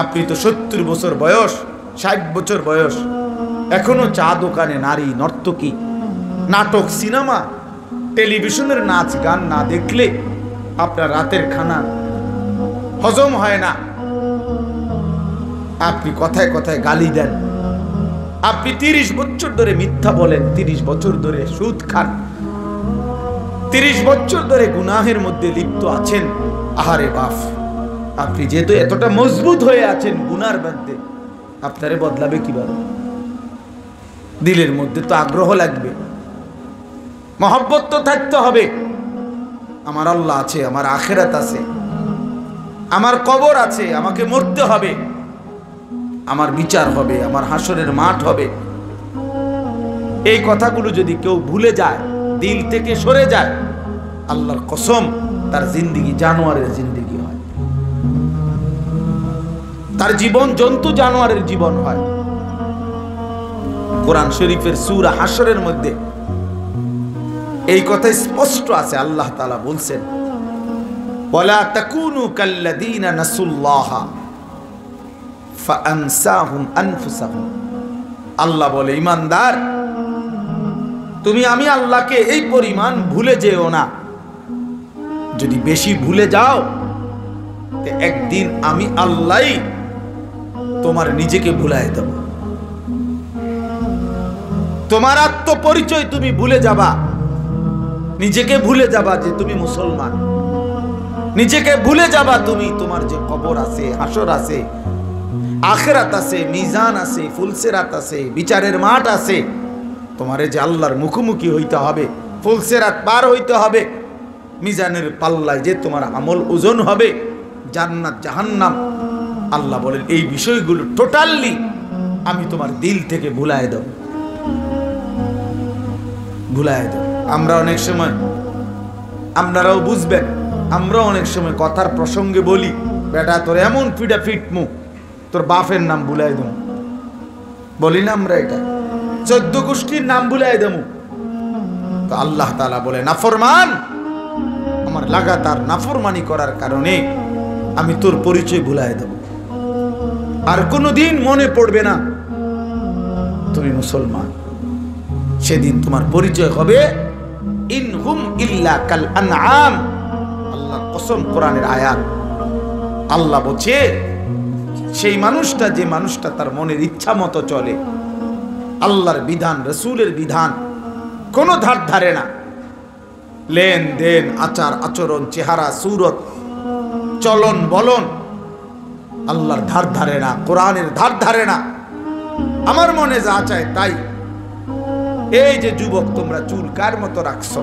আপনি তো 70 বছর বয়স, 60 বছর বয়স, এখনো চা দোকানে নারী, নর্তকী, নাটক, সিনেমা, টেলিভিশনের নাচ গান না দেখলে আপনার রাতের খানা হজম হয় না। আপনি কথায় কথায় গালি দেন। আপনি 30 বছর ধরে মিথ্যা বলেন, 30 বছর ধরে সুদ খান, 30 বছর ধরে গুনাহের মধ্যে লিপ্ত আছেন। আহারে বাপ, আপনি যেহেতু এতটা মজবুত হয়ে আছেন গুনার মধ্যে, আপনারে বদলাবে কিভাবে? দিলের মধ্যে তো আগ্রহ লাগবে, মহব্বত তো থাকতে হবে। আমার আল্লাহ আছে, আমার আখিরাত আছে, আমার কবর আছে, আমাকে মরতে হবে, আমার বিচার হবে, আমার হাসরের মাঠ হবে। এই কথাগুলো যদি কেউ ভুলে যায়, দিল থেকে সরে যায়, আল্লাহর কসম তার জিন্দেগি জানোয়ারের জিন্দেগি হয়, তার জীবন জন্তু জানোয়ারের জীবন হয়। কোরআন শরীফের সূরা হাসরের মধ্যে এই কথা স্পষ্ট আছে। আল্লাহ তাআলা বলছেন, ওয়ালা তাকুনু কাল্লাযীনা নাসুল্লাহা ফাআনসাহুম আনফুসাহুম। আল্লাহ বলে, ঈমানদার, তুমি আমি আল্লাহকে এই পরিমাণ ভুলে যেও না। যদি বেশি ভুলে যাও তো একদিন আমি আল্লাহই তোমার নিজেকে ভুলাই দেব। তোমার আত্মপরিচয় তুমি ভুলে যাবা, নিজেকে ভুলে যাবা যে তুমি মুসলমান, নিজেকে ভুলে যাবা তুমি তোমার যে কবর আছে, হাসর আছে, আখিরাত আছে, মিজান আছে, ফুলসিরাত আছে, বিচারের মাঠ আছে। তোমারে যে আল্লাহর মুখোমুখি হইতে হবে, ফুলসিরাত পার হইতে হবে, মিজানের পাল্লায় যে তোমার আমল ওজন হবে, জান্নাত জাহান্নাম। আল্লাহ বলেন, এই বিষয়গুলো টোটালি আমি তোমার দিল থেকে ভুলায় দেব, ভুলায় দেব। আমরা অনেক সময়, আপনারাও বুঝবেন, আমরা অনেক সময় কথার প্রসঙ্গে বলি, বেটা তোর এমন ফিটা ফিটমু, তোর বাপের নাম ভুলাই দেব, বলি না আমরা? এটা 14 গোষ্ঠীর নাম ভুলাই দেব। তো আল্লাহ তাআলা বলে, নাফরমান, আমার লাগাতার নাফরমানি করার কারণে আমি তোর পরিচয় ভুলাই দেব। আর কোনোদিন মনে পড়বে না তুমি মুসলমান। সেদিন তোমার পরিচয় হবে ইনহুম ইল্লা কাল আনআম। আল্লাহর কসম, কোরআনের আয়াত। আল্লাহ বলছে, সেই মানুষটা, যে মানুষটা তার মনের ইচ্ছা মতো চলে, আল্লাহর বিধান, রাসূলের বিধান কোনো ধার ধারে না, লেনদেন, আচার আচরণ, চেহারা সুরত, চলন বলন আল্লাহর ধার ধারে না, কোরআনের ধার ধারে না, আমার মনে যা চায় তাই। এই যে যুবক, তোমরা চুল কার মতো রাখছো,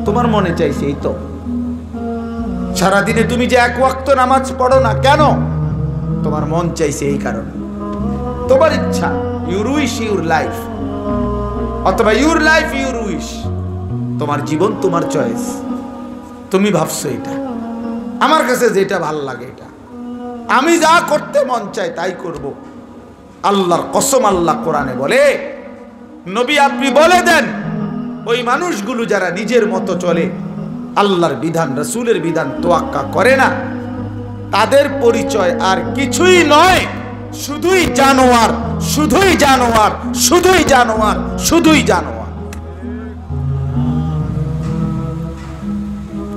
তোমার মনে চাইছে এই তো। সারাদিনে তুমি যে 1 ওয়াক্ত নামাজ পড়ো না কেন, তোমার মন চাইছে এই কারণে, তোমার ইচ্ছা। ইউর উইশ ইউর লাইফ, অথবা ইউর লাইফ ইউর উইশ। তোমার জীবন তোমার চয়েস, তুমি ভাবছো এটা, আমার কাছে যেটা ভাল লাগে এটা, আমি যা করতে মন চাই তাই করব। আল্লাহর কসম, আল্লাহ কোরআনে বলে, নবী আপনি বলে দেন, ওই মানুষগুলো যারা নিজের মতো চলে, আল্লাহর বিধান, রাসূলের বিধান তোয়াক্কা করে না, তাদের পরিচয় আর কিছুই নয়, শুধুই জানোয়ার, শুধুই জানোয়ার, শুধুই জানোয়ার, শুধুই জানোয়ার।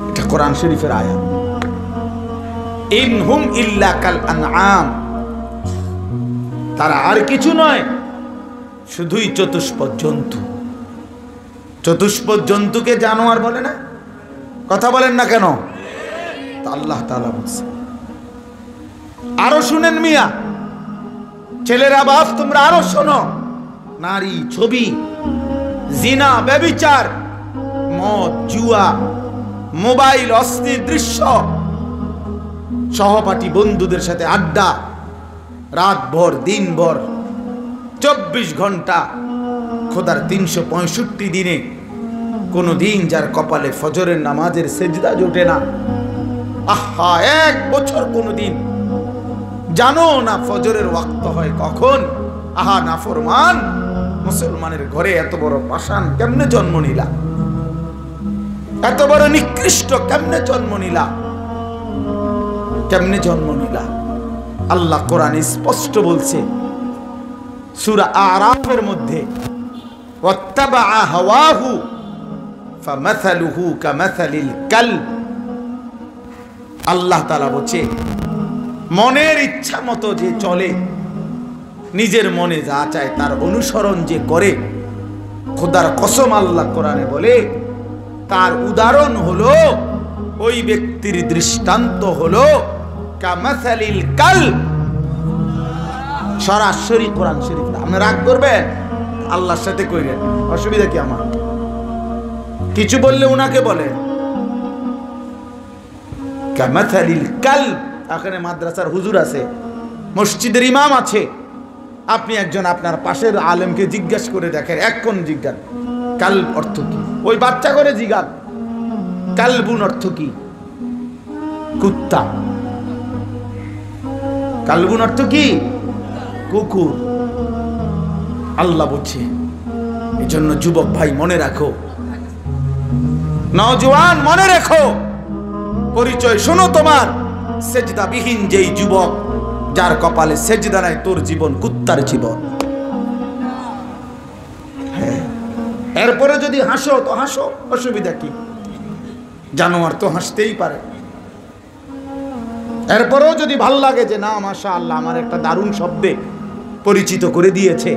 এটা কোরআন শরীফের আয়াত। ইনহুম ইল্লা কাল আনআম, তারা আর কিছু নয়, শুধুই চতুষ্পদ জন্তু। চতুষ্পদ জন্তুকে জানোয়ার বলে না? কথা বলেন না কেন? তা আল্লাহ তাআলা বলছে। আরো শুনেন মিয়া, ছেলেরা, বাপ, তোমরা আরো শোনো। নারী, ছবি, জিনা, ব্যভিচার, মদ, জুয়া, মোবাইল, অশ্লীল দৃশ্য, সহপাঠী বন্ধুদের সাথে আড্ডা, রাতভর দিনভর 24 ঘন্টা, খোদার 365 দিনে কোনো দিন যার কপালে ফজরের নামাজের সেজদা জোটে না, আহা, 1 বছর কোনো দিন জানো না ফজরের ওয়াক্ত হয় কখন। আহা নাফরমান, মুসলমানের ঘরে এত বড় পাষাণ কেমনে জন্ম নিলা? এত বড় নিকৃষ্ট কেমনে জন্ম নিলা? কেমনে জন্ম নিলা? আল্লাহ কোরআনে স্পষ্ট বলছে সূরা আরাফের মধ্যে, ওয়াত্তাবাআ হাওয়াহু ফামাসালুহু কামাসালিল কালব। আল্লাহ তাআলা বলছে মনের ইচ্ছা মতো যে চলে, নিজের মনে যা চায় তার অনুসরণ যে করে, খোদার কসম আল্লাহ কোরআনে বলে তার উদাহরণ হলো, ওই ব্যক্তির দৃষ্টান্ত হলো কামাসালিল কালব। সরাসরি কোরআন শরীফ। আপনি রাগ করবেন, আল্লাহর সাথে কইরেন, অসুবিধা কি আমার? কিছু বললে উনাকে বলেন কামাসালিল কালব। এখানে মাদ্রাসার হুজুর আছে, মসজিদের ইমাম আছে, আপনি একজন আপনার পাশের আলেমকে জিজ্ঞাসা করে দেখেন, এক্ষণ জিজ্ঞান কালব অর্থ কি, ওই বাচ্চা করে জিজ্ঞান কালবুন অর্থ কি, কুত্তা। কালবুন অর্থ কি? কুকুর। আল্লাহ বলছে, এই জন্য যুবক ভাই মনে রাখো, নওজোয়ান মনে রাখো, পরিচয় শোনো তোমার, সেজদাবিহীন যেই যুবক যার কপালে সেজদা নাই, তোর জীবন কুত্তার জীবন। এরপরে যদি হাসো তো হাসো, অসুবিধা কি? জানোয়ার তো হাসতেই পারে। এরপরেও যদি ভাল লাগে যে না মাশাআল্লাহ আমার একটা দারুণ শব্দে পরিচিত করে দিয়েছে,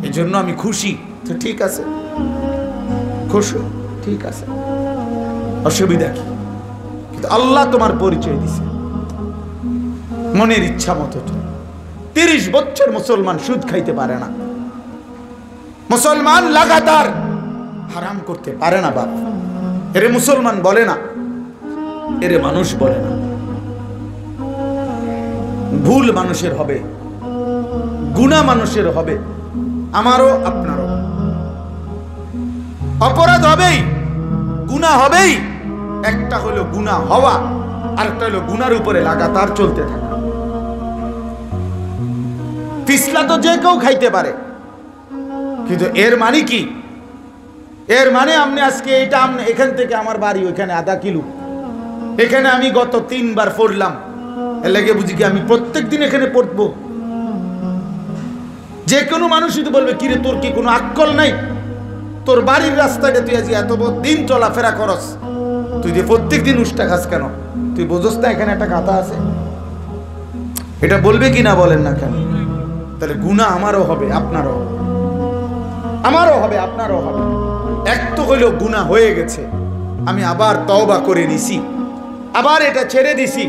এই জন্য আমি খুশি, তো ঠিক আছে, খুশি, ঠিক আছে, অসুবিধা কি? কিন্তু আল্লাহ তোমার পরিচয় দিছে মনের ইচ্ছা মতো। 30 বছর মুসলমান সুদ খাইতে পারে না, মুসলমান লাগাতার হারাম করতে পারে না। বাপ এরে মুসলমান বলে না, এরে মানুষ বলে না। ভুল মানুষের হবে, গুনাহ মানুষের হবে, আমারও আপনারও। অপরাধ হবেই, গুনাহ হবেই। একটা হলো গুনাহ হওয়া, আরেকটা হলো গুনার উপরে লাগাতার চলতে থাকা। পিছলা তো যে কেউ খাইতে পারে, কিন্তু এর মানে কি? এর মানে আপনি আজকে এটা, আপনি এখান থেকে আমার বাড়ি ওইখানে আধা কিলো, এখানে আমি গত 3 বার পড়লাম, এর লাগে বুঝি কি আমি প্রত্যেক দিন এখানে পড়বো? যে কোনো মানুষই তো বলবে, কিরে তোর কি কোনো আক্কল নাই? তোর বাড়ির রাস্তাটা তুই আজ এত দিন চলাফেরা করস, তুই যে প্রত্যেক দিন উষ্টা খাস কেন? তুই বোঝস না এখানে একটা গাথা আছে? এটা বলবে কি না বলেন না কেন? তাহলে গুনাহ আমারও হবে, আপনারও হবে, আমারও হবে, আপনারও হবে। এক তো হইলো গুনাহ হয়ে গেছে, আমি আবার তওবা করে নিছি, আবার এটা ছেড়ে দিছি,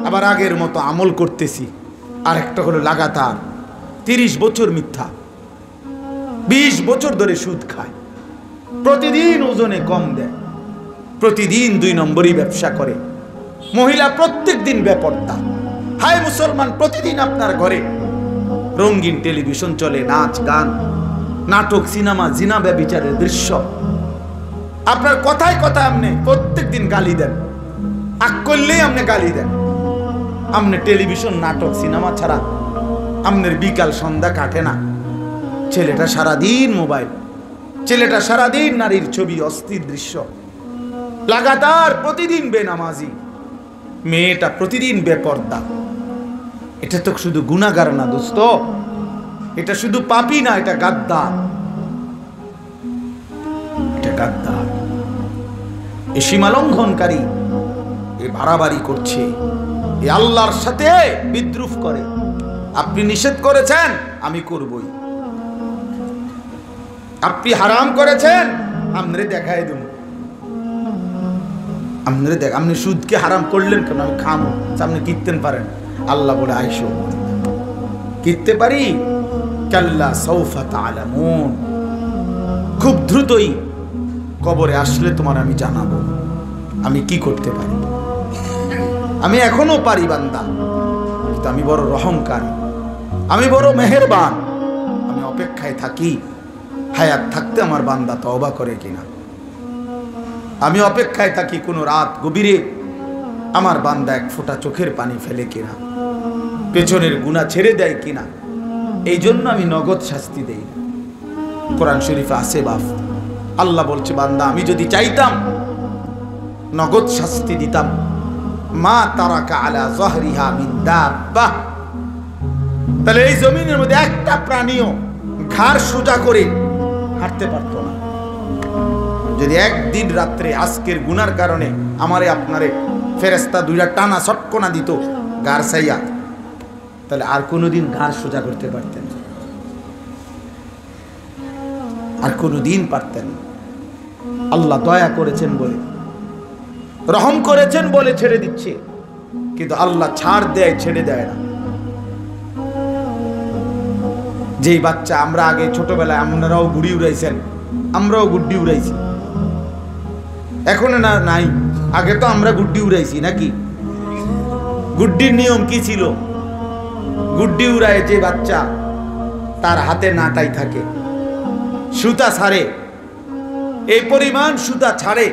আবার আগের মতো আমল করতেছি। আর একটা হলো লাগাতার 30 বছর মিথ্যা, 20 বছর ধরে সুদ খায়, প্রতিদিন ওজনে কম দেয়, প্রতিদিন 2 নম্বরই ব্যবসা করে, মহিলা প্রত্যেক দিন বেপর্দা। হায় মুসলমান, প্রতিদিন আপনার ঘরে রঙিন টেলিভিশন চলে, নাচ গান, নাটক, সিনেমা, জিনা, ব্যভিচারের দৃশ্য। আপনার কথায় কথায় আপনি প্রত্যেক দিন গালি দেন, আগ করলেই আপনি গালি দেন। আপনি টেলিভিশন, নাটক, সিনেমা ছাড়া আপনার বিকাল সন্ধ্যা কাটে না। ছেলেটা সারাদিন মোবাইল, ছেলেটা সারাদিন নারীর ছবি, অস্থির দৃশ্য, লাগাতার প্রতিদিন বেনামাজি, মেয়েটা প্রতিদিন বেপর্দা। এটা তো শুধু গুনাহগার না দোস্ত, এটা শুধু পাপী না, এটা গাদ্দার, এটা গাদ্দার। এ সীমালঙ্ঘনকারী, এ বাড়াবাড়ি করছে, এ আল্লাহর সাথে বিদ্রুপ করে। আপনি নিষেধ করেছেন, আমি করবই। আপনি হারাম করেছেন, আমরে দেখাই দেব, আমরে দেখ। আপনি সুদকে হারাম করলেন কেন? আমি খামো, আপনি কিনতেন পারেন। আল্লাহ বলে আইসো, কিনতে পারি। কাল্লা সাউফা তা'লামুন, খুব দ্রুতই কবরে আসলে তোমার আমি জানাবো আমি কি করতে পারি। আমি এখনো পারি বান্দা, কিন্তু আমি বড় রহমকারী, আমি বড় মেহেরবান। আমি অপেক্ষায় থাকি হায়াত থাকতে আমার বান্দা তওবা করে কিনা। আমি অপেক্ষায় থাকি কোনো রাত গভীরে আমার বান্দা 1 ফোঁটা চোখের পানি ফেলে কিনা, পেছনের গুনাহ ছেড়ে দেয় কিনা। এই জন্য আমি নগদ শাস্তি দেই না। কোরআন শরীফে আছে বাপ, আল্লাহ বলছে বান্দা আমি যদি চাইতাম নগদ শাস্তি দিতাম। মা তারাকা আলা যাহরিহা মিন দাব্বাহ, তাহলে এই জমিনের মধ্যে একটা প্রাণীও ঘাড় সোজা করে হাঁটতে পারতো না। যদি একদিন রাত্রে আজকের গুনার কারণে আমারে আপনারে ফেরেস্তা দুইটা টানা ছটকনা দিত ঘাড় ছাইয়া, তাহলে আর কোনোদিন ঘাড় সোজা করতে পারতেন? আর কোনোদিন পারতেন? আল্লাহ দয়া করেছেন বলে, রহম করেছেন বলে ছেড়ে দিচ্ছে, কিন্তু আল্লাহ ছাড় দেয়, ছেড়ে দেয় না। যেই বাচ্চা আমরা আগে ছোটবেলায়, আপনারাও গুড়ি উড়াইছেন, আমরাও গুড্ডি উড়াইছি, এখন না নাই, আগে তো আমরা গুড্ডি উড়াইছি নাকি? গুড্ডির নিয়ম কি ছিল? গুড্ডি উড়ায় যে বাচ্চা, তার হাতে নাটাই থাকে, সুতা ছাড়ে, এই পরিমাণ সুতা ছাড়ে,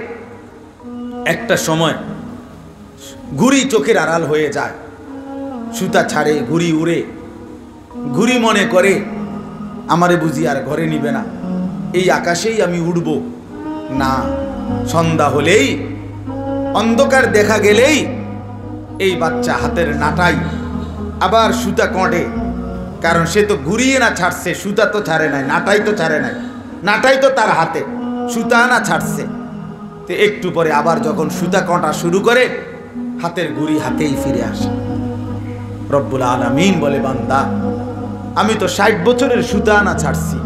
একটা সময় ঘুড়ি চোখের আড়াল হয়ে যায়, সুতা ছাড়ে, ঘুড়ি উড়ে, ঘুড়ি মনে করে আমারে বুঝি আর ঘরে নিবে না, এই আকাশেই আমি উড়ব না। সন্ধ্যা হলেই, অন্ধকার দেখা গেলেই এই বাচ্চা হাতের নাটাই আবার সুতা কঁটে, কারণ সে তো ঘুরিয়ে না ছাড়ছে, সুতা তো ছাড়ে নাই, নাটাই তো ছাড়ে নাই, নাটাই তো তার হাতে, সুতা না ছাড়ছে। তো একটু পরে আবার যখন সুতা কঁটা শুরু করে, হাতের ঘুড়ি হাতেই ফিরে আসে। রব্বুল আলামিন বলে, বান্দা আমি তো 60 বছরের সুতা না ছাড়ছি,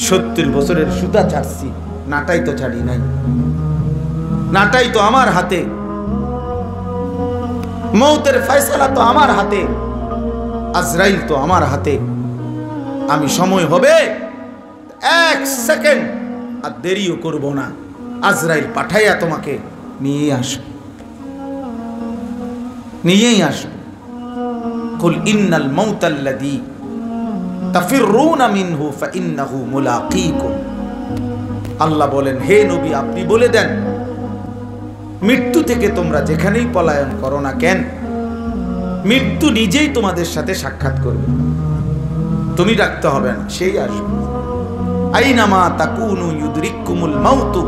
70 বছরের সুতা ছাড়ছি, নাটাই তো ছাড়ি নাই, নাটাই তো আমার হাতে, মৌতের ফয়সালা তো আমার হাতে, আজরাইল তো আমার হাতে। আমি সময় হবে 1 সেকেন্ড আর দেরিও করব না, আজরাইল পাঠাইয়া তোমাকে নিয়ে আসো, নিয়েই আসো। কুল ইন্নাল মাউতাল্লাযী তাফিরুনা মিনহু ফাইন্নাহু মুলাকীকুম। আল্লাহ বলেন, হে নবী আপনি বলে দেন, মৃত্যু থেকে তোমরা যেখানেই পলায়ন করো না কেন, মৃত্যু নিজেই তোমাদের সাথে সাক্ষাৎ করবে, তুমি ডাকতে হবে না, সেই আসবে। আইনামা তাকুনু ইউদরিকুমুল মাউতু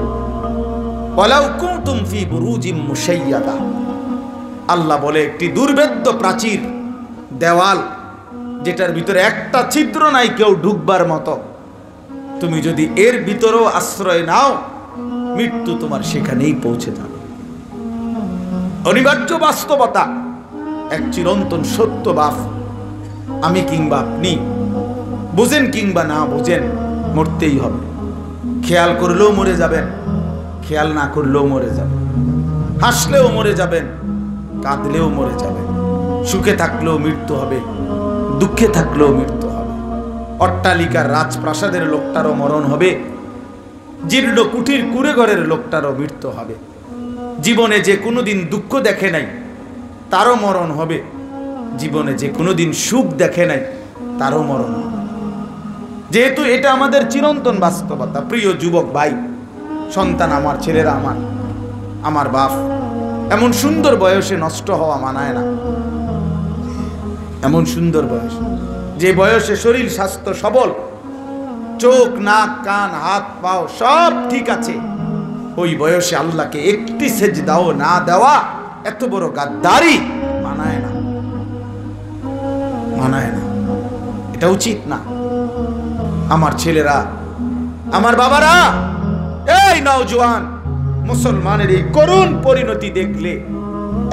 ওয়ালাউ কুনতুম ফি বুরুজিম মুশাইয়াদা। আল্লাহ বলে, একটি দুর্ভেদ্য প্রাচীর, দেওয়াল, যেটার ভিতরে একটা ছিদ্র নাই কেউ ঢুকবার মতো, তুমি যদি এর ভিতরেও আশ্রয় নাও, মৃত্যু তোমার সেখানেই পৌঁছে যাবে। অনিবার্য বাস্তবতা, এক চিরন্তন সত্য বাপ, আমি কিংবা আপনি বুঝেন কিংবা না বুঝেন, মরতেই হবে। খেয়াল করলেও মরে যাবেন, খেয়াল না করলেও মরে যাবেন, হাসলেও মরে যাবেন, কাঁদলেও মরে যাবেন, সুখে থাকলেও মৃত্যু হবে, দুঃখে থাকলেও মৃত্যু হবে। অট্টালিকার রাজপ্রাসাদের লোকটারও মরণ হবে, জীর্ণ কুঠির কুড়ে ঘরের লোকটারও মৃত্যু হবে। জীবনে যে কোনোদিন দুঃখ দেখে নাই তারও মরণ হবে, জীবনে যে কোনোদিন সুখ দেখে নাই তারও মরণ হবে। যেহেতু এটা আমাদের চিরন্তন বাস্তবতা, প্রিয় যুবক ভাই, সন্তান আমার, ছেলেরা আমার, আমার বাপ, এমন সুন্দর বয়সে নষ্ট হওয়া মানায় না। এমন সুন্দর বয়স, যে বয়সে শরীর স্বাস্থ্য সবল, চোখ নাক কান হাত পাও সব ঠিক আছে, ওই বয়সে আল্লাহকে একটি সেজদাও না দেওয়া এত বড় গাদ্দারি মানায় না, মানায় না, এটা উচিত না। আমার ছেলেরা, আমার বাবারা, এই নওজোয়ান মুসলমানের এই করুণ পরিণতি দেখলে,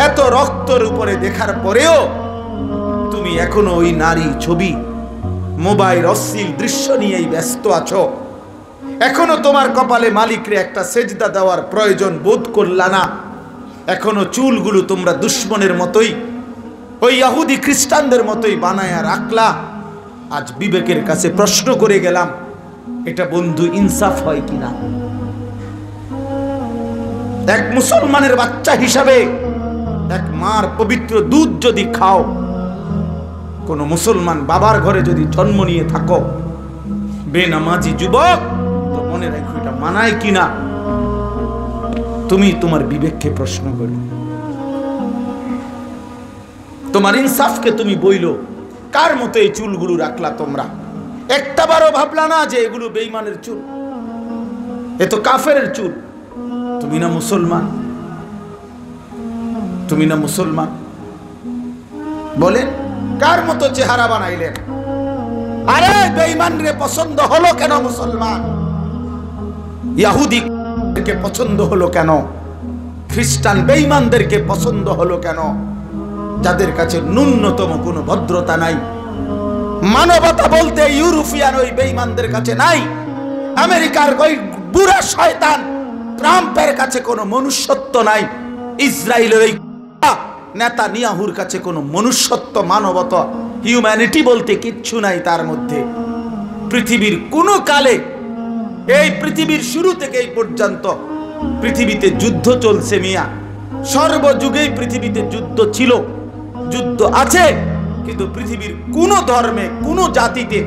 এত রক্তের উপরে দেখার পরেও তুমি এখনো ওই নারী ছবি, মোবাইল, অশ্লীল দৃশ্য নিয়েই ব্যস্ত আছো। এখনো তোমার কপালে মালিকরে একটা সেজদা দেওয়ার প্রয়োজন বোধ করলা না। এখনো চুলগুলো তোমরা দুশ্মনের মতোই, ওই ইহুদি খ্রিস্টানদের মতোই বানায়া রাখলা। আজ বিবেকের কাছে প্রশ্ন করে গেলাম, এটা বন্ধু ইনসাফ হয় কিনা? এক মুসলমানের বাচ্চা হিসাবে এক মার পবিত্র দুধ যদি খাও, কোন মুসলমান বাবার ঘরে যদি জন্ম নিয়ে থাকো, বেনামাজি যুবক, তো মনে রাখো এটা মানায় কিনা। তুমি তোমার বিবেককে প্রশ্ন করো, তোমার ইনসাফকে তুমি বইলো, কার মতো এই চুলগুলো রাখলা তোমরা? একটা বারও ভাবলা না যে এগুলো বেঈমানের চুল, এ তো কাফেরের চুল। তুমি না মুসলমান? তুমি না মুসলমান? বলেন, কার মতো চেহারা বানাইলেন? আরে বেঈমান রে পছন্দ হলো কেন মুসলমান? ইহুদিকে পছন্দ হলো কেন? খ্রিস্টান বেঈমানদেরকে পছন্দ হলো কেন? যাদের কাছে ন্যূনতম কোনো ভদ্রতা নাই, মানবতা বলতে ইউরোপিয়ান ওই বেঈমানদের কাছে নাই, আমেরিকার ওই বুড়া শয়তান ট্রাম্পের কাছে কোনো মনুষ্যত্ব নাই, ইসরায়েলের ওই নেতানিয়াহুর কাছে কোনো মনুষ্যত্ব, মানবতা, হিউম্যানিটি বলতে কিচ্ছু নাই তার মধ্যে। পৃথিবীর কোনো কালে, এই পৃথিবীর শুরু থেকে এই পর্যন্ত পৃথিবীতে যুদ্ধ চলছে মিয়া, সর্বযুগেই পৃথিবীতে যুদ্ধ ছিল, যুদ্ধ আছে, কিন্তু পৃথিবীর কোনো ধর্মে, কোনো জাতিতে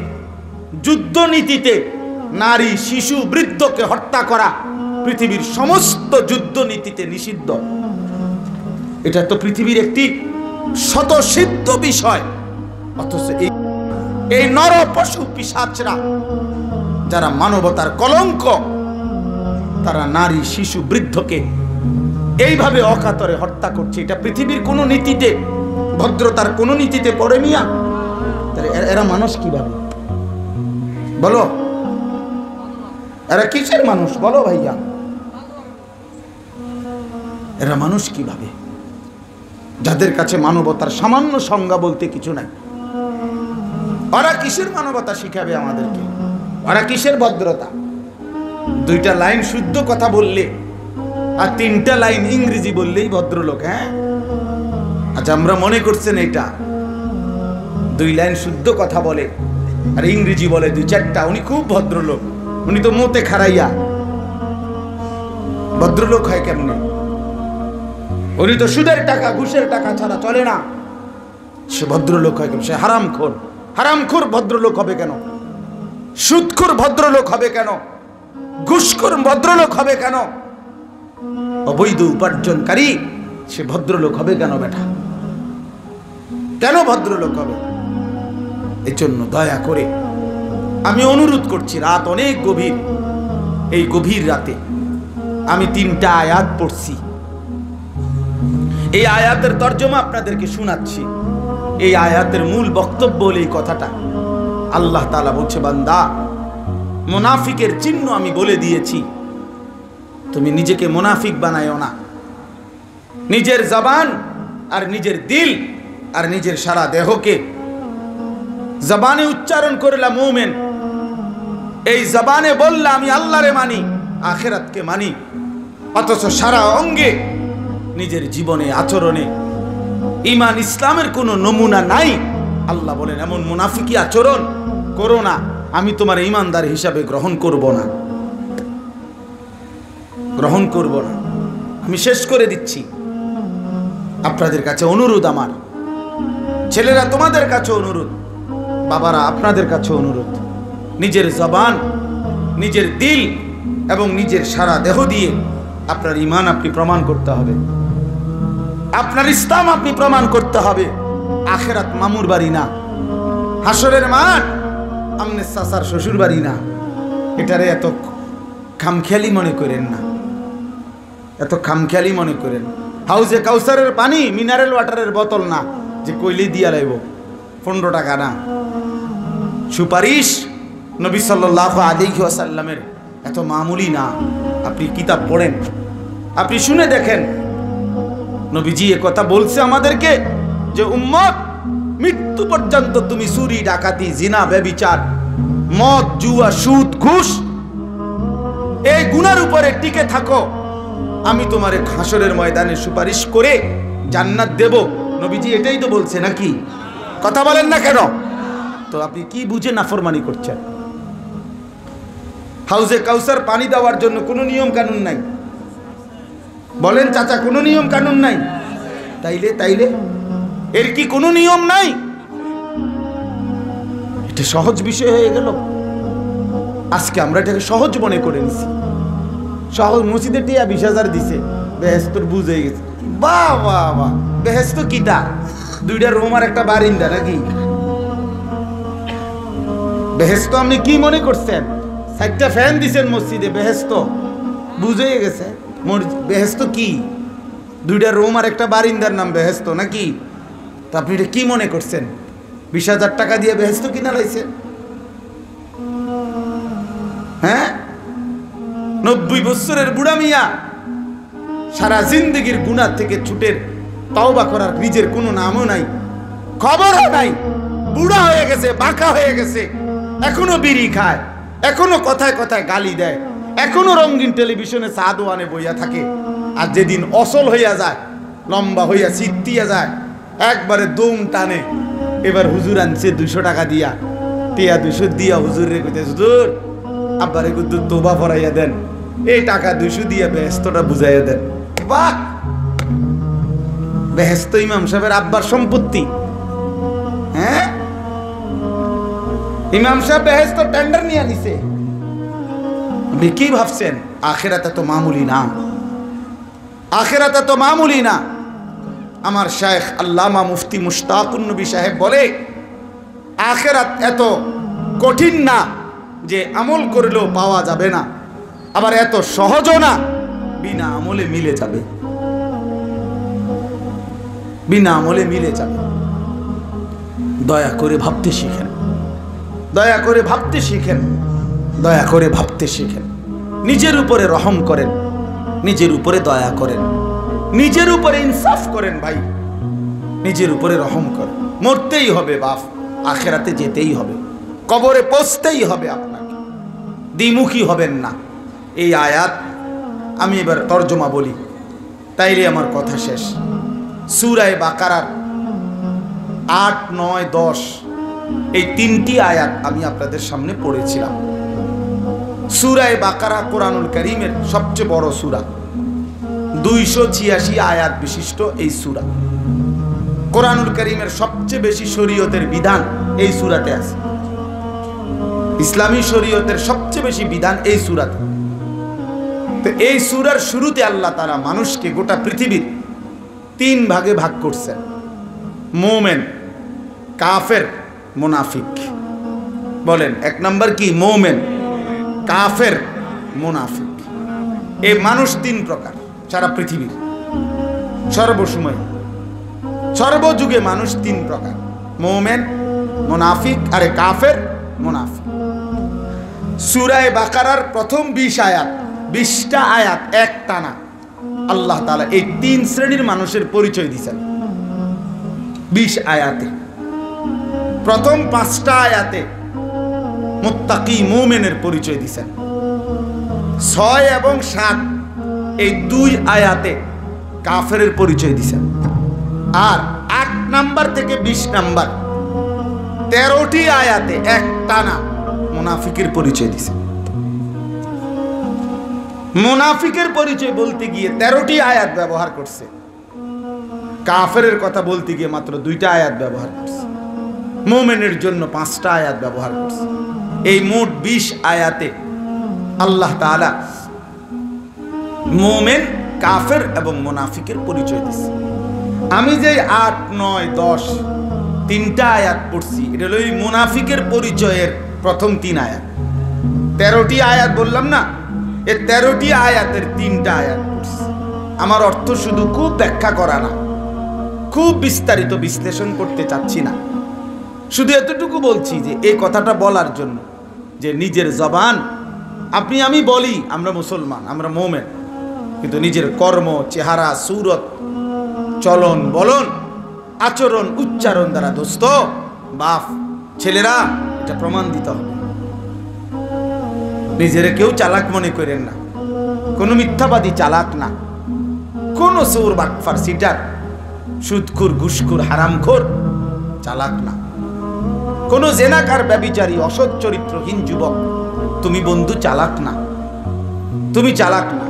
যুদ্ধনীতিতে নারী, শিশু, বৃদ্ধকে হত্যা করা পৃথিবীর সমস্ত যুদ্ধনীতিতে নিষিদ্ধ। এটা তো পৃথিবীর একটি স্বতঃসিদ্ধ বিষয়। অথচ এই নর পশু পিশাচরা যারা মানবতার কলঙ্ক, তারা নারী, শিশু, বৃদ্ধকে এইভাবে অকাতরে হত্যা করছে। এটা পৃথিবীর কোন নীতিতে, ভদ্রতার কোন নীতিতে পড়ে মিয়া? তাহলে এরা মানুষ কিভাবে? বলো, এরা কিসের মানুষ? বলো ভাইয়া, এরা মানুষ কিভাবে? যাদের কাছে মানবতার সামান্য সংজ্ঞা বলতে কিছু নাই, ওরা কিসের মানবতা শিখাবে আমাদেরকে? ওরা কিসের ভদ্রতা? দুইটা লাইন শুদ্ধ কথা বললে আর তিনটা লাইন ইংরেজি বললেই ভদ্রলোক। হ্যাঁ, আচ্ছা, আমরা মনে করছেন এটা দুই লাইন শুদ্ধ কথা বলে আর ইংরেজি বলে দুই চারটা, উনি খুব ভদ্রলোক। উনি তো মোতে খারাইয়া, ভদ্রলোক হয় কেমনে? উনি তো সুদের টাকা, ঘুষের টাকা ছাড়া চলে না। সে ভদ্রলোক হয় কেন? সে হারামখোর। হারামখোর ভদ্রলোক হবে কেন? সুদখোর ভদ্রলোক হবে কেন? ঘুষখোর ভদ্রলোক হবে কেন? অবৈধ উপার্জনকারী সে ভদ্রলোক হবে কেন বেটা? কেন ভদ্রলোক হবে? এই জন্য দয়া করে আমি অনুরোধ করছি, রাত অনেক গভীর, এই গভীর রাতে আমি তিনটা আয়াত পড়ছি, এই আয়াতের তর্জমা আপনাদেরকে শোনাচ্ছি। এই আয়াতের মূল বক্তব্য হল এই কথাটা। আল্লাহ তাআলা বলছে, বান্দা, মুনাফিকের চিহ্ন আমি বলে দিয়েছি, তুমি নিজেকে মুনাফিক বানায়ও না। নিজের জবান আর নিজের দিল আর নিজের সারা দেহকে, জবানে উচ্চারণ করলা মুমিন, এই জবানে বললা আমি আল্লাহরে মানি, আখিরাতকে মানি, অথচ সারা অঙ্গে, নিজের জীবনে, আচরণে ঈমান ইসলামের কোনো নমুনা নাই। আল্লাহ বলেন, এমন মুনাফিকি আচরণ করো না, আমি তোমার ঈমানদার হিসাবে গ্রহণ করব না, গ্রহণ করব না। আমি শেষ করে দিচ্ছি। আপনাদের কাছে অনুরোধ, আমার ছেলেরা তোমাদের কাছে অনুরোধ, বাবারা আপনাদের কাছে অনুরোধ, নিজের জবান, নিজের দিল এবং নিজের সারা দেহ দিয়ে আপনার ঈমান আপনি প্রমাণ করতে হবে, আপনার ইসলাম আপনি প্রমাণ করতে হবে। আখিরাত মামুর বাড়ি না, হাসরের মাঠ আমনে চাচার শ্বশুর বাড়ি না। এটারে এত খামখেয়ালি মনে করেন না, এত খামখেয়ালি মনে করেন। হাউজে কাউসারের পানি মিনারেল ওয়াটারের বোতল না যে কইলে দিয়া লাইব 15 টাকা না। সুপারিশ নবী সাল্লাল্লাহু আলাইহি ওয়াসাল্লামের এত মামুলি না। আপনি কিতাব পড়েন, আপনি শুনে দেখেন, নবীজি এ কথা বলছে আমাদেরকে যে উম্মত, মৃত্যু পর্যন্ত তুমি চুরি, ডাকাতি, জিনা, ব্যভিচার, মদ, জুয়া, সুদ, ঘুষ, এই গুনার উপরে টিকে থাকো, আমি তোমারে হাসরের ময়দানে সুপারিশ করে জান্নাত দেব। নবীজি এটাই তো বলছে নাকি? কথা বলেন না কেন? তো আপনি কি বুঝে নাফরমানি করছেন? হাউজে কাউসার পানি দেওয়ার জন্য কোনো নিয়ম কানুন নাই? বলেন চাচা, কোনো নিয়ম কানুন নাই? তাইলে এর কি কোনো নিয়ম নাই? এটা সহজ বিষয় হয়ে গেল। আজকে আমরা এটাকে সহজ মনে করে নিছি। সহজ, মসজিদে টিয়া 20,000 দিছে, বেহেস্তর বুঝ হয়ে গেছে। বাহ বাহ বাহ, বেহেস্ত কিটা? 2টা রুম আর একটা বারিন্দা নাকি? বেহেস্ত আপনি কি মনে করছেন? 4টা ফ্যান দিছেন মসজিদে, বেহেস্ত বুঝে গেছে? বেহেস্ত কি? 2টা রুম আর একটা বারিন্দার নাম বেহেস্ত নাকি? তা আপনি এটা কি মনে করছেন? 20,000 টাকা দিয়ে বেহেশত কিনা লাইছে। হ্যাঁ, 90 বছরের বুড়া মিয়া সারা জিন্দগির গুনাহ থেকে ছুটের তওবা করার নিজের কোনো নামও নাই, খবরও নাই, বুড়া হয়ে গেছে, বাঁকা হয়ে গেছে, এখনো বিড়ি খায়, এখনো কথায় কথায় গালি দেয়, এখনো রঙিন টেলিভিশনে সাদওয়ানে বইয়া থাকে। আর যেদিন অসল হইয়া যায়, লম্বা হইয়া চিত্তিয়া যায়, একবারে দম টানে। এবার হুজুর আনছে 200 টাকা দিয়া, টিয়া 200 দিয়া হুজুর রে কইতে, হুজুর আব্বারে কিন্তু তোবা পড়াইয়া দেন, এই টাকা 200 দিয়া বেহেশতটা বুঝাইয়া দেন। বাহ, বেহেশত ইমাম সাহেবের আব্বার সম্পত্তি। হ্যাঁ, ইমাম সাহেব বেহেশত টেন্ডার নিয়ে নিছে। আপনি কি ভাবছেন আখিরাতে তো মামুলি না, আখিরাতে তো মামুলি না। আমার শায়েখ আল্লামা মুফতি মুশতাকুন নবী সাহেব বলে, আখিরাত এত কঠিন না যে আমল করলেও পাওয়া যাবে না, আবার এত সহজও না বিনা আমলে মিলে যাবে, বিনা আমলে মিলে যাবে। দয়া করে ভাবতে শিখেন, দয়া করে ভাবতে শিখেন, দয়া করে ভাবতে শিখেন। নিজের উপরে রহম করেন, নিজের উপরে দয়া করেন, নিজের উপরে ইনসাফ করেন ভাই, নিজের উপরে রহম করেন। মরতেই হবে বাপ, আখিরাতে যেতেই হবে, কবরে পৌঁছতেই হবে আপনাকে, দ্বিমুখী হবেন না। এই আয়াত আমি এবার তর্জমা বলি, তাইলে আমার কথা শেষ। সূরা বাকারার 8, 9, 10 এই 3টি আয়াত আমি আপনাদের সামনে পড়েছিলাম। সূরা বাকারা কোরআনুল কারীমের সবচেয়ে বড় সূরা, 286 আয়াত বিশিষ্ট এই সূরা। কোরআনুল কারীমের সবচেয়ে বেশি শরীয়তের বিধান এই সূরাতে আছে। ইসলামী শরীয়তের সবচেয়ে বেশি বিধান এই সূরাতে। তো এই সূরার শুরুতে আল্লাহ তাআলা মানুষকে গোটা পৃথিবীর 3 ভাগে ভাগ করছেন: মুমিন, কাফের, মুনাফিক। বলেন 1 নাম্বার কি? মুমিন, কাফের, মুনাফিক। এই মানুষ 3 প্রকার সারা পৃথিবীর, সর্বসময় সর্বযুগে মানুষ 3 প্রকার: মুমিন, মুনাফিক, আরে কাফের, মুনাফিক। সূরা বাকারার প্রথম 20টা আয়াত এক টানা আল্লাহ তাআলা এই 3 শ্রেণীর মানুষের পরিচয় দিয়েছেন 20 আয়াতে। প্রথম 5টা আয়াতে মুত্তাকি মুমিনের পরিচয় দিয়েছেন। 6 এবং 7 এই 2 আয়াতে কাফেরের পরিচয় দিয়েছেন। আর 8 নাম্বার থেকে 20 নাম্বার 13টি আয়াতে এক টানা মুনাফিকের পরিচয় দিয়েছেন। মুনাফিকের পরিচয় বলতে গিয়ে 13টি আয়াত ব্যবহার করছে, কাফেরের কথা বলতে গিয়ে মাত্র 2টা আয়াত ব্যবহার করছে, মুমিনের জন্য 5টা আয়াত ব্যবহার করছে। এই মোট 20 আয়াতে আল্লাহ তাআলা মুমিন, কাফের এবং মুনাফিকের পরিচয় দিয়েছে। আমি যে 8, 9, 10 3টা আয়াত পড়ছি, এটা হলো এই মুনাফিকের পরিচয়ের প্রথম 3 আয়াত। 13টি আয়াত বললাম না, এই 13টি আয়াতের 3টা আয়াত পড়ছি। আমার অর্থ শুধু খুব ব্যাখ্যা করা না, খুব বিস্তারিত বিশ্লেষণ করতে চাচ্ছি না, শুধু এতটুকু বলছি যে এই কথাটা বলার জন্য যে নিজের জবান, আপনি আমি বলি আমরা মুসলমান, আমরা মুমিন, কিন্তু নিজের কর্ম, চেহারা, সূরত, চলন বলন, আচরণ, উচ্চারণ দ্বারা দোস্ত, বাপ, ছেলেরা এটা প্রমাণ দিতে হবে। নিজেরা কেউ চালাক মনে করেন না, কোনো মিথ্যাবাদী চালাক না, কোনো চোর, বাটপার, সিটার, সুদখোর, ঘুষখোর, হারামখোর চালাক না, কোনো জেনাকার, ব্যভিচারী, অসৎ চরিত্রহীন যুবক তুমি বন্ধু চালাক না, তুমি চালাক না।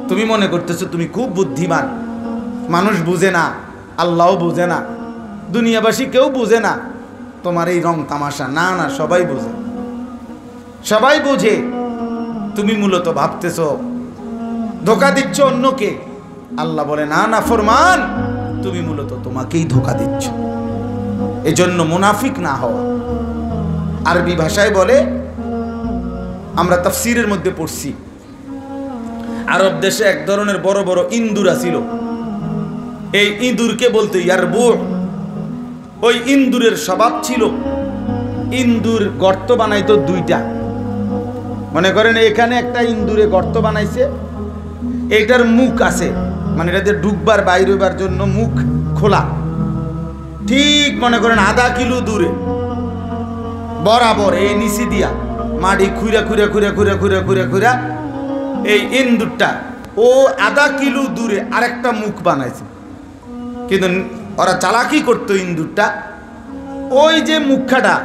তুমি মনে করতেছো তুমি খুব বুদ্ধিমান, মানুষ বুঝে না, আল্লাহও বুঝে না, দুনিয়াবাসী কেউ বুঝে না তোমার এই রং তামাশা। না না, সবাই বুঝে, সবাই বুঝে। তুমি মূলত ভাবতেছো ধোঁকা দিচ্ছ অন্যকে। আল্লাহ বলে না না ফরমান, তুমি মূলত তোমাকেই ধোঁকা দিচ্ছ। এজন্য মুনাফিক না হওয়া। আরবি ভাষায় বলে, আমরা তাফসীরের মধ্যে পড়ছি, আরব দেশে এক ধরনের বড় বড় ইন্দুর ছিল। এই ইঁদুরকে বলতো ইয়ারবু। ওই ইন্দুরের স্বভাব ছিল, ইন্দুর গর্ত বানাইতো দুইটা। মনে করেন এখানে একটা ইন্দুরে গর্ত বানাইছে, এইটার মুখ আছে, মানে এটাতে ঢুকবার বাইরে হইবার জন্য মুখ খোলা। ঠিক মনে করেন আধা কিলো দূরে বরাবর এই নিচে দিয়া মাটি খুঁড়া খুঁড়া খুঁড়া খুঁড়া খুঁড়া খুঁড়া খুঁড়া এই ইন্দুরটা ও আধা কিলো দূরে আরেকটা মুখ বানাইছে। কিন্তু ওরা চালাকি করতো ইন্দুরটা, ওই যে মুখাটা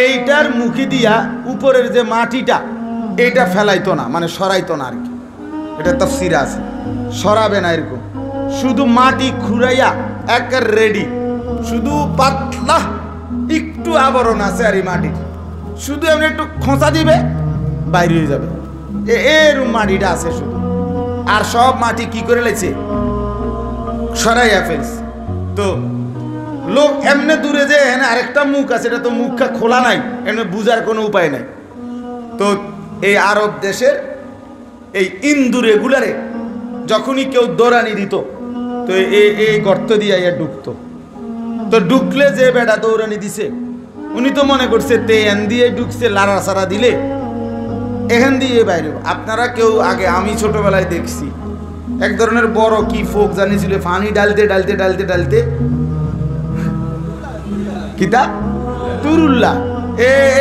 এইটার মুখে দিয়া উপরের যে মাটিটা এইটা ফেলাইতো না, মানে সরাইতো না আর কি। এটা তাফসীরে আছে, সরাবে না এরকম, শুধু মাটি খুঁড়াইয়া একের রেডি, শুধু পাতলা একটু আবরণ আছে আর এই মাটির, শুধু এমনি একটু খোঁচা দিবে বাইরে হয়ে যাবে, এরকম মাটিটা আছে শুধু। আর সব মাটি কি করে লেছে, সরাইয়া ফেলছে। তো লোক এমনি দূরে যে আরেকটা মুখ আছে, এটা তো মুখটা খোলা নাই, এমনি বুঝার কোনো উপায় নাই। তো এই আরব দেশের এই ইন্দুর এগুলারে যখনই কেউ দৌড়ানি দিত, তো এই গর্ত দিয়ে ঢুকতো। তো ঢুকলে যে বেটা দৌড়ানি দিছে উনি তো মনে করছে তে এন দিয়ে ঢুকছে, লাড়া সারা দিলে এখান দিয়ে বাইরে। আপনারা কেউ আগে, আমি ছোটবেলায় দেখছি এক ধরনের বড় কি ফোক জানিয়েছিল, পানি ডালতে ডালতে ডালতে ডালতে কিতা তুরুল্লা,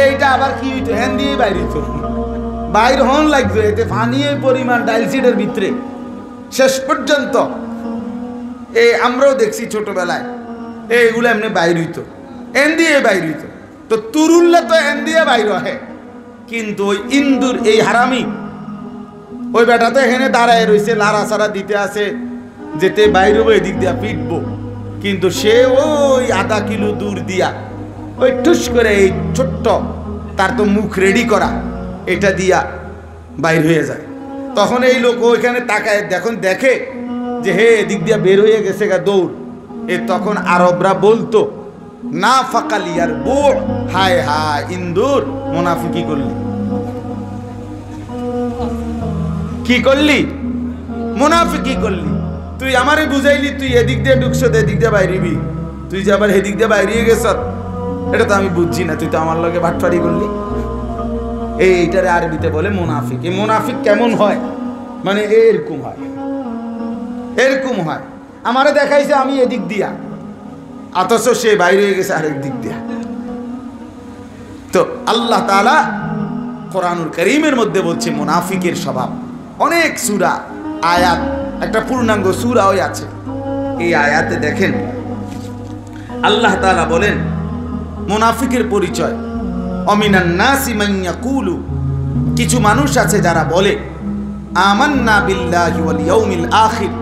এইটা আবার কি হইতো, হ্যান দিয়ে বাইরে হইতো, বাইর হন লাগতো, এতে পানি পরিমাণ ডাইলসিডের ভিতরে শেষ পর্যন্ত। আমরাও দেখছি ছোটবেলায় এইগুলো এমনি বাইর হইতো, এন দিয়ে বাইর হইতো। তো তুরুল্লা তো এন দিয়ে বাইর হয়, কিন্তু ওই ইন্দুর এই হারামি ওই বেটা তো এখানে দাঁড়ায় রয়েছে, লাড়া সারা দিতে আছে, যেতে বাইরে হবো এদিক দিয়া পিটবো, কিন্তু সে ওই আধা কিলো দূর দিয়া ওই ঠুস করে এই ছোট্ট, তার তো মুখ রেডি করা, এটা দিয়া বাইর হয়ে যায়। তখন এই লোক ওইখানে তাকায়, দেখুন দেখে যে হে এদিক দিয়া বের হয়ে গেছে গা দৌড়। তখন আরবরা বলতো না ফাকালিয়ার বউ, হায় হায় ইন্দুর মুনাফিকি করলি, কি করলি, মুনাফিকি করলি, তুই আমারে বুঝাইলি তুই এদিক দিয়ে ঢুকছ, এদিক দিয়ে বাইরিবি, তুই যে আবার এদিক দিয়ে বাইরিয়ে গেছ, এটা তো আমি বুঝছি না, তুই তো আমার লগে বাটপারি করলি। এইটারে আরবিতে বলে মুনাফিক। এই মুনাফিক কেমন হয়, মানে এরকম হয়, এরকম হয়, আমারে দেখাইছে আমি এদিক দিয়া, অথচ সে বাইরে হয়ে গেছে আরেক দিক দিয়া। তো আল্লাহ তাআলা কোরআনুল কারীমের মধ্যে বলছে মুনাফিকের স্বভাব। অনেক সূরা আয়াত, একটা পূর্ণাঙ্গ সূরাও আছে। এই আয়াতে দেখেন আল্লাহ তাআলা বলেন মুনাফিকের পরিচয়, অমিনান নাসি মান ইয়াকুলু, কিছু মানুষ আছে যারা বলে আমান্না বিল্লাহি ওয়াল ইয়াউমিল আখির,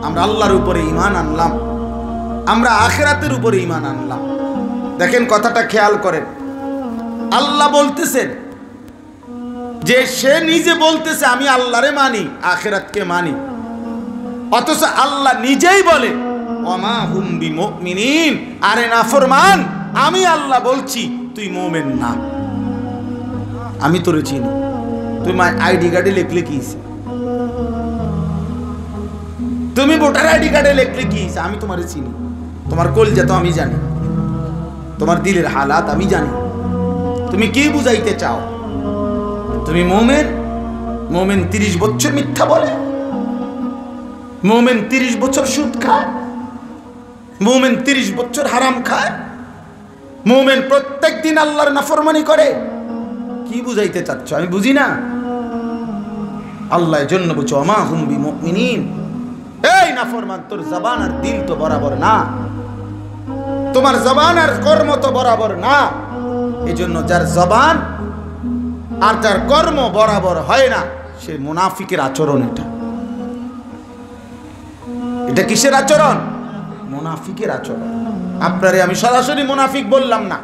আমরা আল্লাহর উপরে ঈমান আনলাম, আমরা আখিরাতের উপরে ঈমান আনলাম। দেখেন কথাটা খেয়াল করেন, আল্লাহ বলতেছেন যে সে নিজে বলতেছে আমি আল্লাহরে মানি, আখিরাতকে মানি, অথচ আল্লাহ নিজেই বলে ওমা হুম বিমুমিনিন, আরে নাফরমান, আমি আল্লাহ বলছি তুই মুমিন না, আমি তোরে চিনি, তুমি আইডি কার্ডে লিখলে কি, তুমি ভোটার আইডি কার্ডে লিখলে কি, আমি তোমারে চিনি, তোমার কলজা তো আমি জানি, তোমার দিলের হালাত আমি জানি, তুমি কি বুঝাইতে চাও, তুমি মুমিন? মুমিন 30 বছর মিথ্যা বলে, মুমিন 30 বছর সুদ খায়, মুমিন 30 বছর হারাম খায়, মুমিন প্রত্যেক দিন আল্লাহর নাফরমানি করে, কি বুঝাইতে চাচ্ছ আমি বুঝি না। আল্লাহর জন্য বলছো ওমা হুম বিমুমিনিন, এই নাফরমান তোর জবান আর দিল তো বরাবর না, তোমার জবান আর কর্ম তো বরাবর না, এজন্য যার জবান আর যার কর্ম বরাবর হয় না সে মুনাফিকের আচরণ। এটা কিসের আচরণ? মুনাফিকের আচরণ। আপনারে আমি সরাসরি মুনাফিক বললাম না,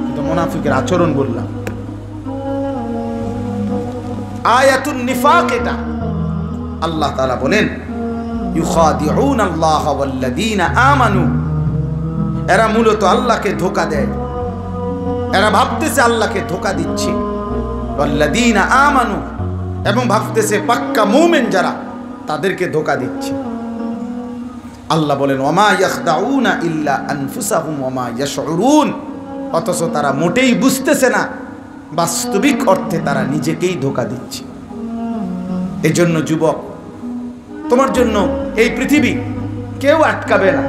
কিন্তু মুনাফিকের আচরণ বললাম। আয়াতুন নিফাক এটা। আল্লাহ তাআলা বলেন ইউখাদিউন আল্লাহ ওয়াল্লাযীনা আমানু, এরা মূলত আল্লাহকে ধোঁকা দেয়, এরা ভাবতেছে আল্লাহকে ধোঁকা দিচ্ছে, ওয়াল্লাযীনা আমানু, এবং ভাবতেছে পাক্কা মুমিন যারা তাদেরকে ধোঁকা দিচ্ছে। আল্লাহ বলেন ওমা ইয়াখদাউনা ইল্লা আনফুসাহুম ওমা ইয়াশউরুন, অথচ তারা মোটেই বুঝতেছে না, বাস্তবিক অর্থে তারা নিজেকেই ধোঁকা দিচ্ছে। এজন্য যুবক, তোমার জন্য এই পৃথিবী কেউ আটকাবে না,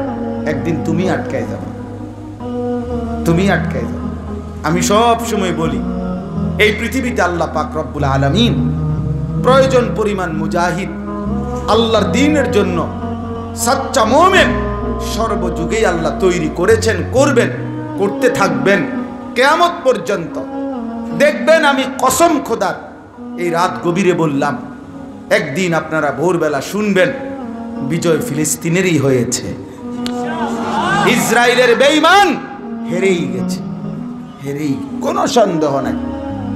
একদিন তুমি আটকায় যাবে, তুমি আটকায় যাবে। আমি সব সময় বলি, এই পৃথিবীতে আল্লাহ পাক রব্বুল আলামিন প্রয়োজন পরিমাণ মুজাহিদ আল্লাহর দ্বীনের জন্য সাচ্চা মুমিন সর্বযুগেই আল্লাহ তৈরি করেছেন, করবেন, করতে থাকবেন কিয়ামত পর্যন্ত। দেখবেন, আমি কসম খোদার এই রাত গভীরে বললাম, একদিন আপনারা ভোরবেলা শুনবেন বিজয় ফিলিস্তিনেরই হয়েছে, ইসরায়েলের বেঈমান হেরেই গেছে, হেরেই, কোনো সন্দেহ নাই।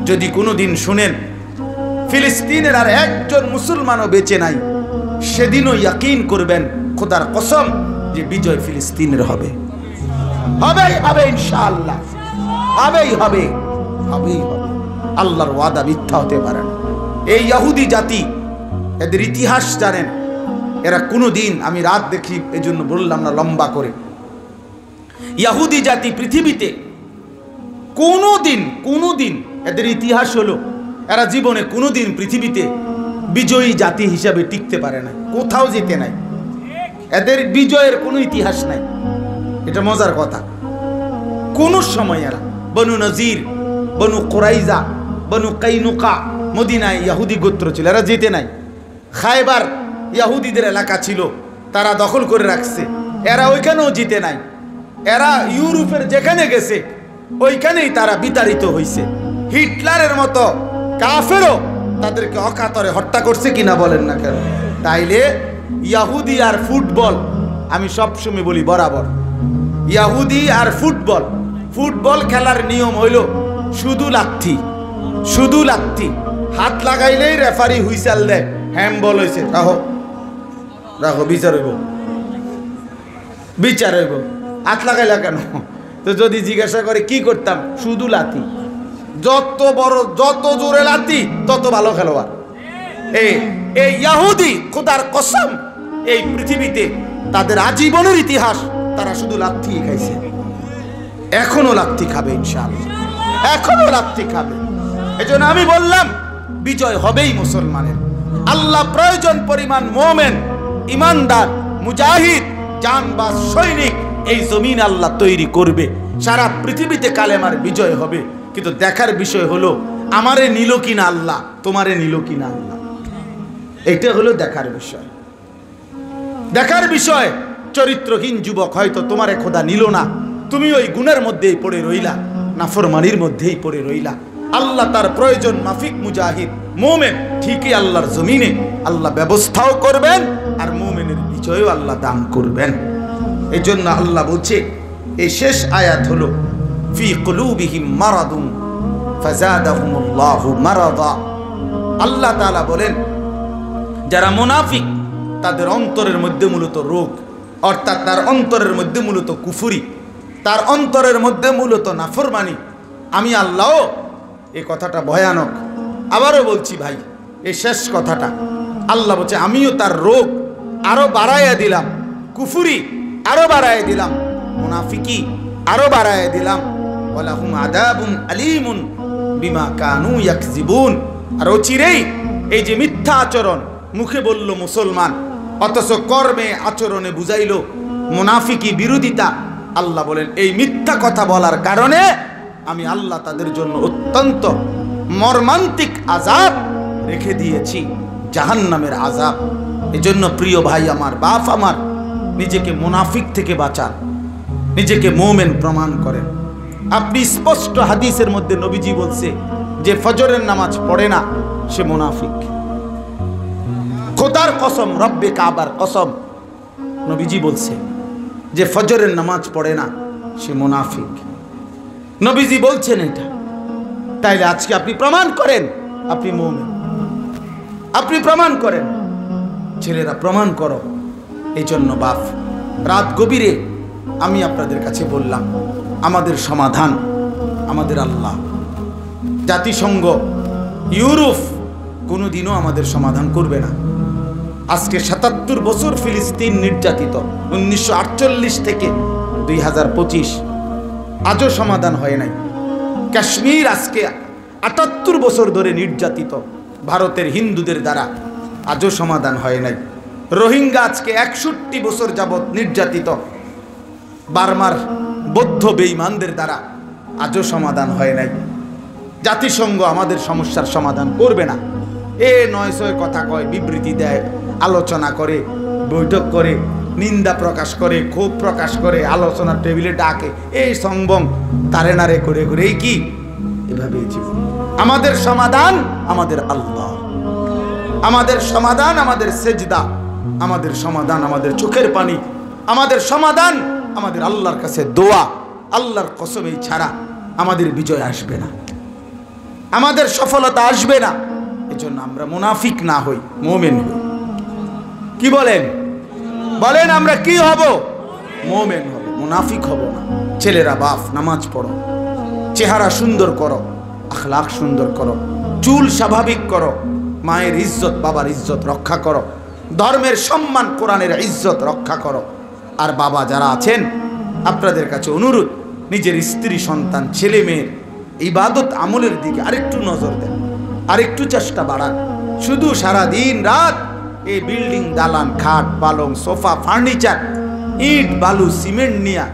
যদি কোনোদিন শুনেন ফিলিস্তিনের আর একজন মুসলমানও বেঁচে নাই, সেদিনও ইয়াকিন করবেন খোদার কসম যে বিজয় ফিলিস্তিনের হবে, হবেই হবে, ইনশাআল্লাহ হবেই হবে, হবেই হবে। আল্লাহর ওয়াদা মিথ্যা হতে পারে না। এই ইহুদি জাতি, এদের ইতিহাস জানেন, এরা কোনোদিন, আমি রাত দেখি এজন্য বললাম না লম্বা করে, ইহুদি জাতি পৃথিবীতে কোনোদিন এদের ইতিহাস হলো এরা জীবনে কোনোদিন পৃথিবীতে বিজয়ী জাতি হিসাবে টিকতে পারে না, কোথাও যেতে নাই, এদের বিজয়ের কোনো ইতিহাস নাই। এটা মজার কথা। কোন সময় এরা বনু নজির, বনু কুরাইজা, বনু কাইনুকা, মদিনায় ইহুদি গোত্র ছিল, এরা যেতে নাই। খায়বার ইহুদিদের এলাকা ছিল, তারা দখল করে রাখছে, এরা ওইখানেও জিতে নাই। এরা ইউরোপের যেখানে গেছে ওইখানেই তারা বিতাড়িত হয়েছে। হিটলারের মতো কাফেরও তাদেরকে অকাতরে হত্যা করছে কিনা বলেন না কেন? তাইলে ইহুদি আর ফুটবল, আমি সবসময় বলি বরাবর, ইহুদি আর ফুটবল খেলার নিয়ম হইল শুধু লাথি, শুধু লাথি, হাত লাগাইলেই রেফারি হুইসেল দেয়, হ্যান্ডবল হয়েছে, রাখো রাখো, বিচার হইব, বিচার হইব। হাত লাগাইলা কেন? তো যদি জিজ্ঞাসা করে কি করতাম, শুধু লাথি, যত বড় যত জোরে লাথি তত ভালো খেলোয়াড়। এই ইহুদি খোদার কসম, এই পৃথিবীতে তাদের আজীবনের ইতিহাস তারা শুধু লাথি খাইছে, এখনো লাথি খাবে ইনশাআল্লাহ, এখনো লাথি খাবে। এজন্য আমি বললাম বিজয় হবেই মুসলমানের। আল্লাহ প্রয়োজন পরিমাণ মোমেন, ইমানদার, মুজাহিদ, জানবাজ সৈনিক এই জমিন আল্লাহ তৈরি করবে, সারা পৃথিবীতে কালেমার বিজয় হবে। কিন্তু দেখার বিষয় হলো আমারে নিল কিনা আল্লাহ, তোমারে নিল কিনা আল্লাহ, এটা হলো দেখার বিষয়। দেখার বিষয়, চরিত্রহীন যুবক হয়তো তোমারে খোদা নিল না, তুমি ওই গুণের মধ্যেই পড়ে রইলা, নাফরমানির মধ্যেই পড়ে রইলা। আল্লাহ তার প্রয়োজন মাফিক মুজাহিদ মোমেন ঠিকই আল্লাহর জমিনে আল্লাহ ব্যবস্থাও করবেন, আর মোমেনের বিজয়ও আল্লাহ দান করবেন। এই জন্য আল্লাহ বলছে, এই শেষ আয়াত হলো ফি কুলুবিহিম মারাদুন ফাযাদাহুমুল্লাহু মারাদা। আল্লাহ তাআলা বলেন, যারা মুনাফিক তাদের অন্তরের মধ্যে মূলত রোগ, অর্থাৎ তার অন্তরের মধ্যে মূলত কুফরি, তার অন্তরের মধ্যে মূলত নাফরমানি। আমি আল্লাহ, এই কথাটা ভয়ানক, আবারও বলছি ভাই, এই শেষ কথাটা আল্লাহ বলছে, আমিও তার রোগ আরো বাড়াইয়া দিলাম, কুফরি আরো বাড়াইয়া দিলাম, মুনাফিকি আরো বাড়াইয়া দিলাম। ওয়ালাহুম আযাবুন আলীমুন বিমা কানু ইয়াকযিবুন। আর অচিরেই এই যে মিথ্যা আচরণ, মুখে বলল মুসলমান অথচ কর্মে আচরণে বুঝাইল মুনাফিকি, বিরোধিতা, আল্লাহ বলেন এই মিথ্যা কথা বলার কারণে আমি আল্লাহ তাদের জন্য অত্যন্ত মর্মান্তিক আযাব রেখে দিয়েছি, জাহান্নামের আযাব। এজন্য প্রিয় ভাই আমার, বাপ আমার, নিজেকে মুনাফিক থেকে বাঁচান, নিজেকে মুমিন প্রমাণ করেন। আপনি স্পষ্ট হাদিসের মধ্যে নবীজি বলছে যে ফজরের নামাজ পড়ে না সে মুনাফিক। খোদার কসম, রব্বে কাবার কসম, নবীজি বলছে যে ফজরের নামাজ পড়ে না সে মুনাফিক। নবীজি বলছেন এটা। তাইলে আজকে আপনি প্রমাণ করেন আপনি মুমিন, আপনি প্রমাণ করেন, ছেলেরা প্রমাণ করো। এই জন্য বাপ, রাত গভীরে আমি আপনাদের কাছে বললাম, আমাদের সমাধান আমাদের আল্লাহ। জাতিসংঘ, ইউরোপ কোনোদিনও আমাদের সমাধান করবে না। আজকে ৭৭ বছর ফিলিস্তিন নির্যাতিত, 1948 থেকে 2025 আজও সমাধান হয় নাই। কাশ্মীর আজকে ৭৮ বছর ধরে নির্যাতিত ভারতের হিন্দুদের দ্বারা, আজও সমাধান হয় নাই। রোহিঙ্গা আজকে 61 বছর যাবৎ নির্যাতিত বার্মার বৌদ্ধ বেঈমানদের দ্বারা, আজও সমাধান হয় নাই। জাতিসংঘ আমাদের সমস্যার সমাধান করবে না। এ নয় ছয় কথা কয়, বিবৃতি দেয়, আলোচনা করে, বৈঠক করে, নিন্দা প্রকাশ করে, ক্ষোভ প্রকাশ করে, আলোচনার টেবিলে ডাকে, এই সংবং তারে নারে করে করে এই কি এভাবেই জীবন। আমাদের সমাধান আমাদের আল্লাহ, আমাদের সমাধান আমাদের সেজদা, আমাদের সমাধান আমাদের চোখের পানি, আমাদের সমাধান আমাদের আল্লাহর কাছে দোয়া। আল্লাহর কসম এই ছাড়া আমাদের বিজয় আসবে না, আমাদের সফলতা আসবে না। এজন্য আমরা মুনাফিক না হই, মুমিন হই। কি বলেন? বলেন আমরা কি হব? মুমিন হব, মুনাফিক হব না। ছেলেরা বাপ নামাজ পড়ো, চেহারা সুন্দর করো, আখলাক সুন্দর করো, চুল স্বাভাবিক করো, মায়ের ইজ্জত বাবার ইজ্জত রক্ষা করো, ধর্মের সম্মান কোরআনের ইজ্জত রক্ষা করো। আর বাবা যারা আছেন আপনাদের কাছে অনুরোধ, নিজের স্ত্রী সন্তান ছেলে মেয়ের ইবাদত আমলের দিকে আরেকটু নজর দেন, আরেকটু চেষ্টা বাড়ান। শুধু সারা দিন রাত এই বিল্ডিং, দালান, খাট, পালং, সোফা, ফার্নিচার, ইট, বালু, সিমেন্ট নিয়ে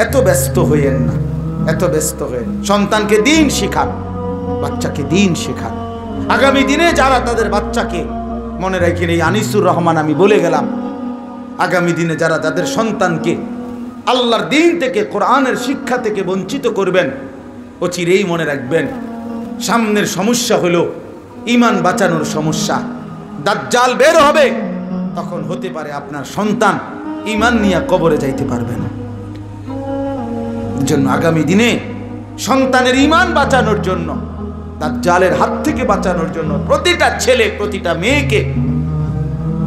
এত ব্যস্ত হইয়েন না, এত ব্যস্ত হয়ে সন্তানকে দিন শেখান, বাচ্চাকে দিন শেখান। আগামী দিনে যারা তাদের বাচ্চাকে, মনে রাখেন এই আনিসুর রহমান আমি বলে গেলাম, আগামী দিনে যারা যাদের সন্তানকে আল্লাহর দিন থেকে, কোরআনের শিক্ষা থেকে বঞ্চিত করবেন, অচিরেই মনে রাখবেন সামনের সমস্যা হলো ঈমান বাঁচানোর সমস্যা। দাজ্জাল বের হবে, তখন হতে পারে আপনার সন্তান ঈমান নিয়ে কবরে যাইতে পারবে না। জন্য আগামী দিনে সন্তানের ঈমান বাঁচানোর জন্য, দাজ্জালের হাত থেকে বাঁচানোর জন্য প্রতিটা ছেলে প্রতিটা মেয়েকে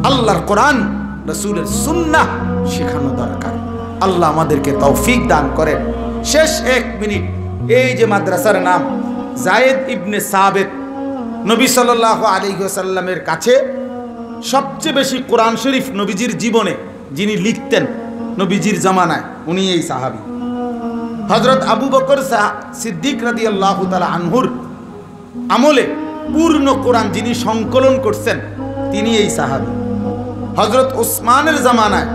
আল্লাহর কোরআন, রাসূলের সুন্নাহ শেখানো দরকার। আল্লাহ আমাদেরকে তৌফিক দান করেন। শেষ 1 মিনিট, এই যে মাদ্রাসার নাম যায়েদ ইবনে সাবিত, নবী সাল্লাল্লাহু আলাইহি ওয়াসাল্লামের কাছে সবচেয়ে বেশি কোরআন শরীফ নবীজির জীবনে যিনি লিখতেন নবীজির জামানায়, উনি এই সাহাবী। হযরত আবু বকর সিদ্দিক রাদিয়াল্লাহু তাআলা আনহুর আমলে পূর্ণ কোরআন যিনি সংকলন করছেন তিনি এই সাহাবী। হযরত ওসমানের জামানায়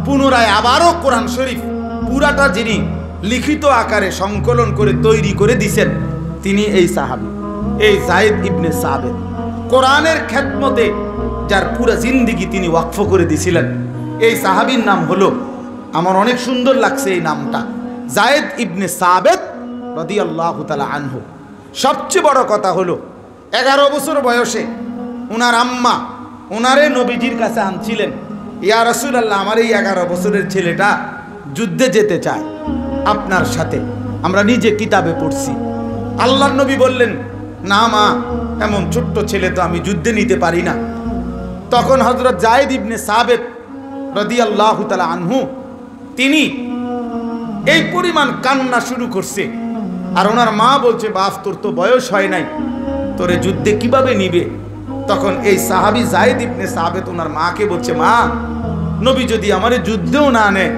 পুনরায় আবারও কোরআন শরীফ পুরাটা যিনি লিখিত আকারে সংকলন করে তৈরি করে দিয়েছেন তিনি এই সাহাবী, এই যায়েদ ইবনে সাবিত। কোরআনের খেদমতে যার পুরো জিন্দেগি তিনি ওয়াকফ করে দিয়েছিলেন, এই সাহাবীর নাম হলো, আমার অনেক সুন্দর লাগছে এই নামটা, যায়েদ ইবনে সাবিত রাদিয়াল্লাহু তাআলা আনহু। সবচেয়ে বড় কথা হলো 11 বছর বয়সে ওনার আম্মা ওনারে নবীজির কাছে আনছিলেন, ইয়া রাসূলুল্লাহ আমার এই 11 বছরের ছেলেটা যুদ্ধে যেতে চায় আপনার সাথে, আমরা নিজে কিতাবে পড়ছি। আল্লাহর নবী বললেন, না মা, এমন ছোট্ট ছেলে তো আমি যুদ্ধে নিতে পারি না। তখন হযরত যায়েদ ইবনে সাবিত রাদিয়াল্লাহু তাআলা আনহু তিনি এই পরিমাণ কান্না শুরু করছে, আর ওনার মা বলছে, বাপ তোর তো বয়স হয় নাই, তোরে যুদ্ধে কিভাবে নিবে? তখন এই সাহাবী যায়েদ ইবনে সাবিত ওনার মাকে বলছে, মা, নবী যদি আমারে যুদ্ধেও না নেয়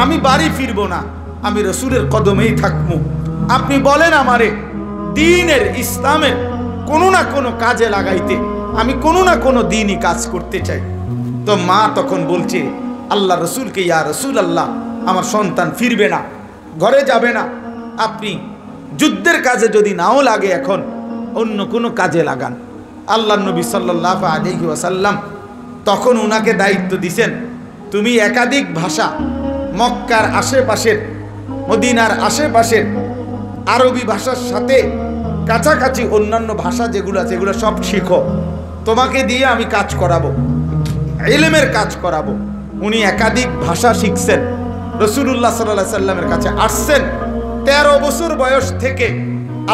আমি বাড়ি ফিরবো না, আমি রাসূলের কদমেই থাকবো। আপনি বলেন আমারে দ্বীনের, ইসলামের কোনো না কোনো কাজে লাগাইতে, আমি কোনো না কোনো দ্বীনি কাজ করতে চাই। তো মা তখন বলছে আল্লাহ রসুলকে, ইয়া রাসূলুল্লাহ আমার সন্তান ফিরবে না, ঘরে যাবে না, আপনি যুদ্ধের কাজে যদি নাও লাগে এখন অন্য কোনো কাজে লাগান। আল্লাহ নবী সাল্লাল্লাহু আলাইহি ওয়াসাল্লাম তখন উনাকে দায়িত্ব দিছেন, তুমি একাধিক ভাষা মক্কার আশেপাশের, মদিনার আশেপাশের আরবি ভাষার সাথে কাছাকাছি অন্যান্য ভাষা যেগুলো আছে এগুলো সব শিখো, তোমাকে দিয়ে আমি কাজ করাবো, ইলমের কাজ করাবো। উনি একাধিক ভাষা শিখছেন, রাসূলুল্লাহ সাল্লাল্লাহু আলাইহি সাল্লামের কাছে আসছেন। 13 বছর বয়স থেকে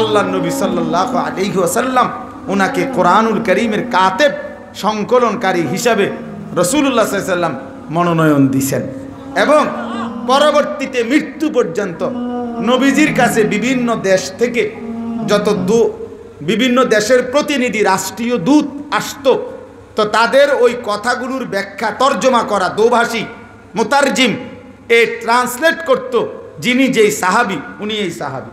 আল্লাহ নবী সাল্লাল্লাহু আলাইহি ওয়াসাল্লাম ওনাকে কোরআনুল কারীমের কাতেব, সংকলনকারী হিসাবে রাসূলুল্লাহ সাল্লাল্লাহু আলাইহি সাল্লাম মনোনয়ন দিয়েছেন। এবং পরবর্তীতে মৃত্যু পর্যন্ত নবীজির কাছে বিভিন্ন দেশ থেকে যত বিভিন্ন দেশের প্রতিনিধি, রাষ্ট্রীয় দূত আসতো, তো তাদের ওই কথাগুলোর ব্যাখ্যা তর্জমা করা দোভাষী মুতারজিম এ ট্রান্সলেট করত যিনি যেই সাহাবী উনি এই সাহাবী।